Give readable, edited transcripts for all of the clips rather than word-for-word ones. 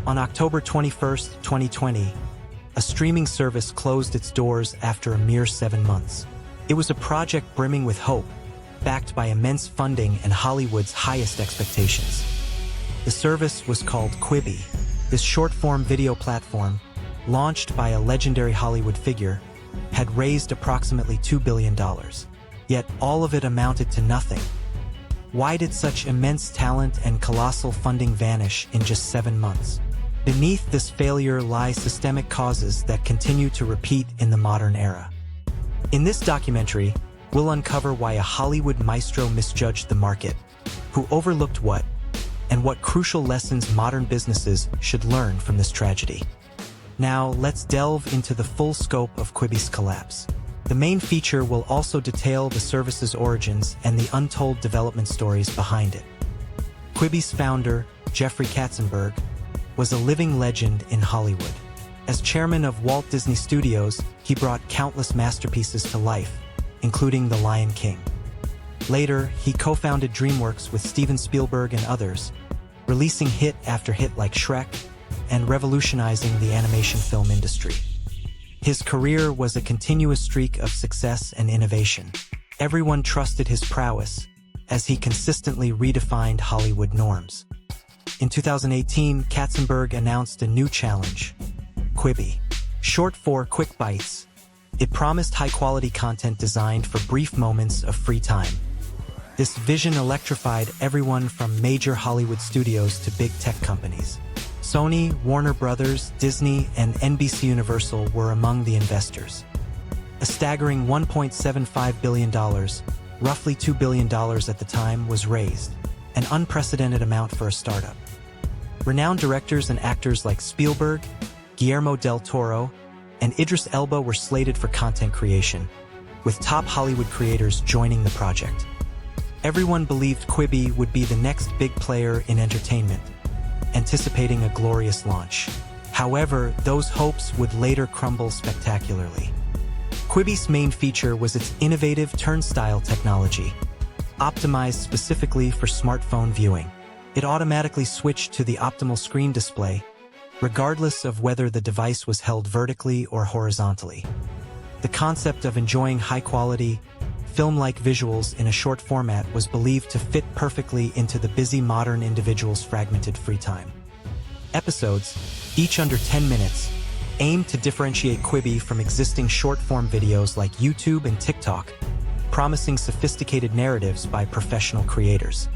On October 21, 2020, a streaming service closed its doors after a mere 7 months. It was a project brimming with hope, backed by immense funding and Hollywood's highest expectations. The service was called Quibi. This short-form video platform, launched by a legendary Hollywood figure, had raised approximately $2 billion. Yet all of it amounted to nothing. Why did such immense talent and colossal funding vanish in just 7 months? Beneath this failure lie systemic causes that continue to repeat in the modern era. In this documentary, we'll uncover why a Hollywood maestro misjudged the market, who overlooked what, and what crucial lessons modern businesses should learn from this tragedy. Now, let's delve into the full scope of Quibi's collapse. The main feature will also detail the service's origins and the untold development stories behind it. Quibi's founder, Jeffrey Katzenberg, was a living legend in Hollywood. As chairman of Walt Disney Studios, he brought countless masterpieces to life, including The Lion King. Later, he co-founded DreamWorks with Steven Spielberg and others, releasing hit after hit like Shrek and revolutionizing the animation film industry. His career was a continuous streak of success and innovation. Everyone trusted his prowess, as he consistently redefined Hollywood norms. In 2018, Katzenberg announced a new challenge, Quibi. Short for Quick Bites, it promised high-quality content designed for brief moments of free time. This vision electrified everyone from major Hollywood studios to big tech companies. Sony, Warner Brothers, Disney, and NBC Universal were among the investors. A staggering $1.75 billion, roughly $2 billion at the time, was raised, an unprecedented amount for a startup. Renowned directors and actors like Spielberg, Guillermo del Toro, and Idris Elba were slated for content creation, with top Hollywood creators joining the project. Everyone believed Quibi would be the next big player in entertainment, anticipating a glorious launch. However, those hopes would later crumble spectacularly. Quibi's main feature was its innovative turnstile technology, optimized specifically for smartphone viewing. It automatically switched to the optimal screen display, regardless of whether the device was held vertically or horizontally. The concept of enjoying high-quality, film-like visuals in a short format was believed to fit perfectly into the busy modern individual's fragmented free time. Episodes, each under 10 minutes, aimed to differentiate Quibi from existing short-form videos like YouTube and TikTok, promising sophisticated narratives by professional creators.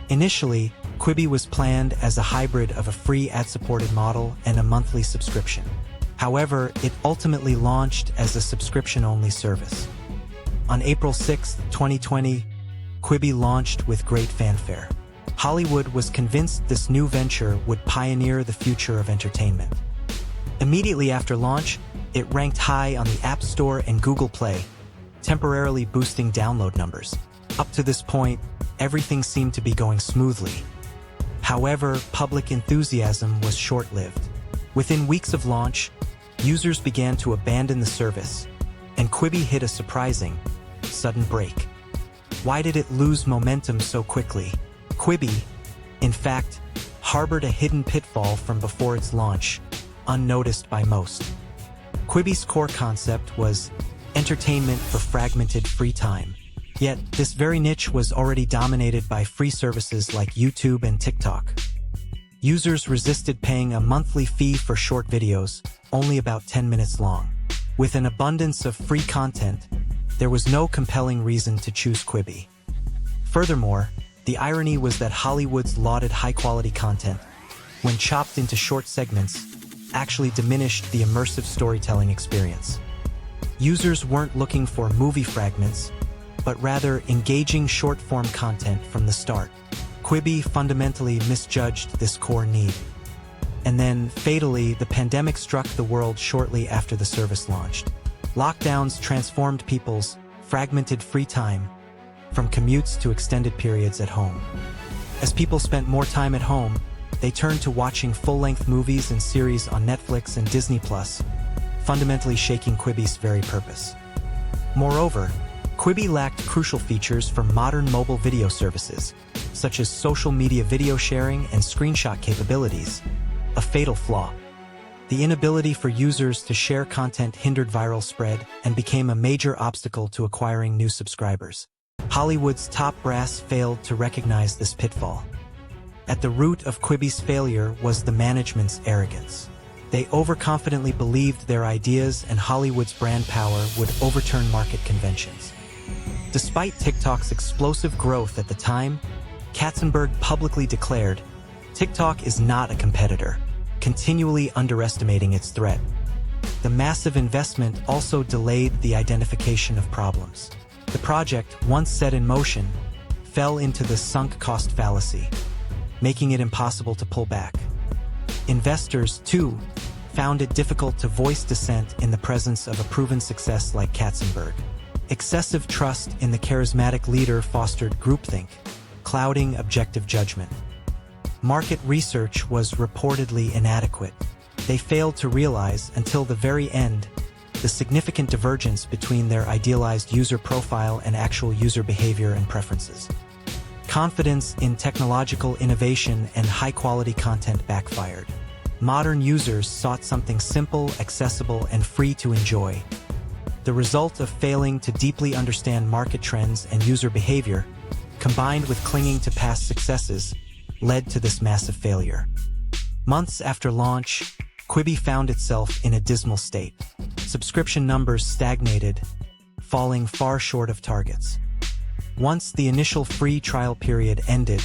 Initially, Quibi was planned as a hybrid of a free ad-supported model and a monthly subscription. However, it ultimately launched as a subscription-only service. On April 6, 2020, Quibi launched with great fanfare. Hollywood was convinced this new venture would pioneer the future of entertainment. Immediately after launch, it ranked high on the App Store and Google Play, temporarily boosting download numbers. Up to this point, everything seemed to be going smoothly. However, public enthusiasm was short-lived. Within weeks of launch, users began to abandon the service, and Quibi hit a surprising, sudden break. Why did it lose momentum so quickly? Quibi, in fact, harbored a hidden pitfall from before its launch, unnoticed by most. Quibi's core concept was entertainment for fragmented free time. Yet, this very niche was already dominated by free services like YouTube and TikTok. Users resisted paying a monthly fee for short videos, only about 10 minutes long. With an abundance of free content, there was no compelling reason to choose Quibi. Furthermore, the irony was that Hollywood's lauded high-quality content, when chopped into short segments, actually diminished the immersive storytelling experience. Users weren't looking for movie fragments, but rather engaging short-form content from the start. Quibi fundamentally misjudged this core need. And then, fatally, the pandemic struck the world shortly after the service launched. Lockdowns transformed people's fragmented free time from commutes to extended periods at home. As people spent more time at home, they turned to watching full-length movies and series on Netflix and Disney+, fundamentally shaking Quibi's very purpose. Moreover, Quibi lacked crucial features for modern mobile video services, such as social media video sharing and screenshot capabilities, a fatal flaw. The inability for users to share content hindered viral spread and became a major obstacle to acquiring new subscribers. Hollywood's top brass failed to recognize this pitfall. At the root of Quibi's failure was the management's arrogance. They overconfidently believed their ideas and Hollywood's brand power would overturn market conventions. Despite TikTok's explosive growth at the time, Katzenberg publicly declared, "TikTok is not a competitor," continually underestimating its threat. The massive investment also delayed the identification of problems. The project, once set in motion, fell into the sunk cost fallacy, making it impossible to pull back. Investors, too, found it difficult to voice dissent in the presence of a proven success like Katzenberg. Excessive trust in the charismatic leader fostered groupthink, clouding objective judgment. Market research was reportedly inadequate. They failed to realize, until the very end, the significant divergence between their idealized user profile and actual user behavior and preferences. Confidence in technological innovation and high-quality content backfired. Modern users sought something simple, accessible, and free to enjoy. The result of failing to deeply understand market trends and user behavior, combined with clinging to past successes, led to this massive failure. Months after launch, Quibi found itself in a dismal state. Subscription numbers stagnated, falling far short of targets. Once the initial free trial period ended,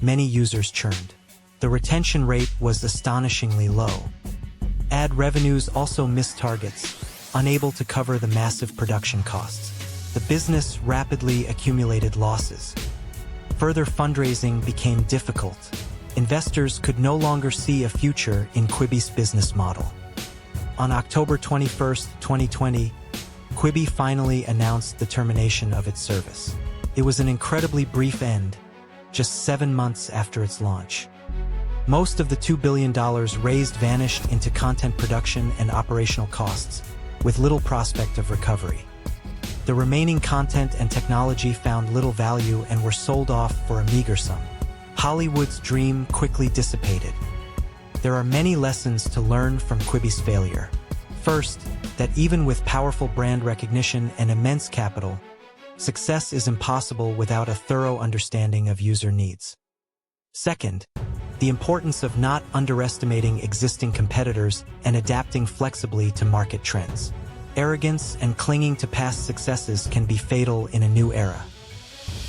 many users churned. The retention rate was astonishingly low. Ad revenues also missed targets, unable to cover the massive production costs. The business rapidly accumulated losses. Further fundraising became difficult. Investors could no longer see a future in Quibi's business model. On October 21, 2020, Quibi finally announced the termination of its service. It was an incredibly brief end, just 7 months after its launch. Most of the $2 billion raised vanished into content production and operational costs, with little prospect of recovery. The remaining content and technology found little value and were sold off for a meager sum. Hollywood's dream quickly dissipated. There are many lessons to learn from Quibi's failure. First, that even with powerful brand recognition and immense capital, success is impossible without a thorough understanding of user needs. Second, the importance of not underestimating existing competitors and adapting flexibly to market trends. Arrogance and clinging to past successes can be fatal in a new era.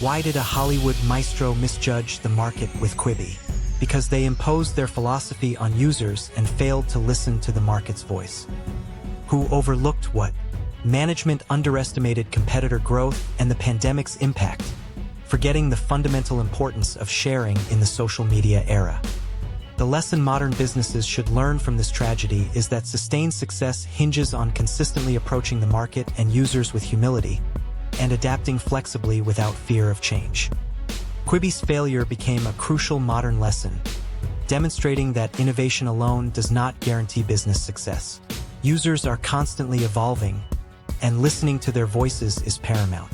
Why did a Hollywood maestro misjudge the market with Quibi? Because they imposed their philosophy on users and failed to listen to the market's voice. Who overlooked what? Management underestimated competitor growth and the pandemic's impact, forgetting the fundamental importance of sharing in the social media era. The lesson modern businesses should learn from this tragedy is that sustained success hinges on consistently approaching the market and users with humility, and adapting flexibly without fear of change. Quibi's failure became a crucial modern lesson, demonstrating that innovation alone does not guarantee business success. Users are constantly evolving, and listening to their voices is paramount.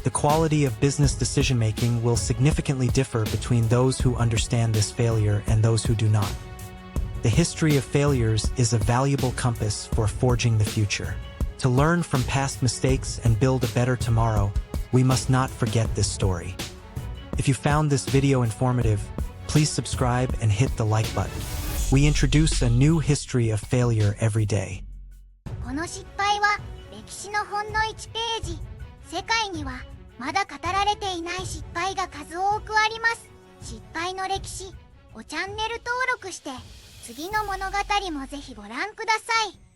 The quality of business decision-making will significantly differ between those who understand this failure and those who do not. The history of failures is a valuable compass for forging the future. To learn from past mistakes and build a better tomorrow, we must not forget this story. If you found this video informative, please subscribe and hit the like button. We introduce a new history of failure every day. この失敗は歴史のほんの1ページ。世界にはまだ語られていない失敗が数多くあります。失敗の歴史をチャンネル登録して次の物語もぜひご覧ください。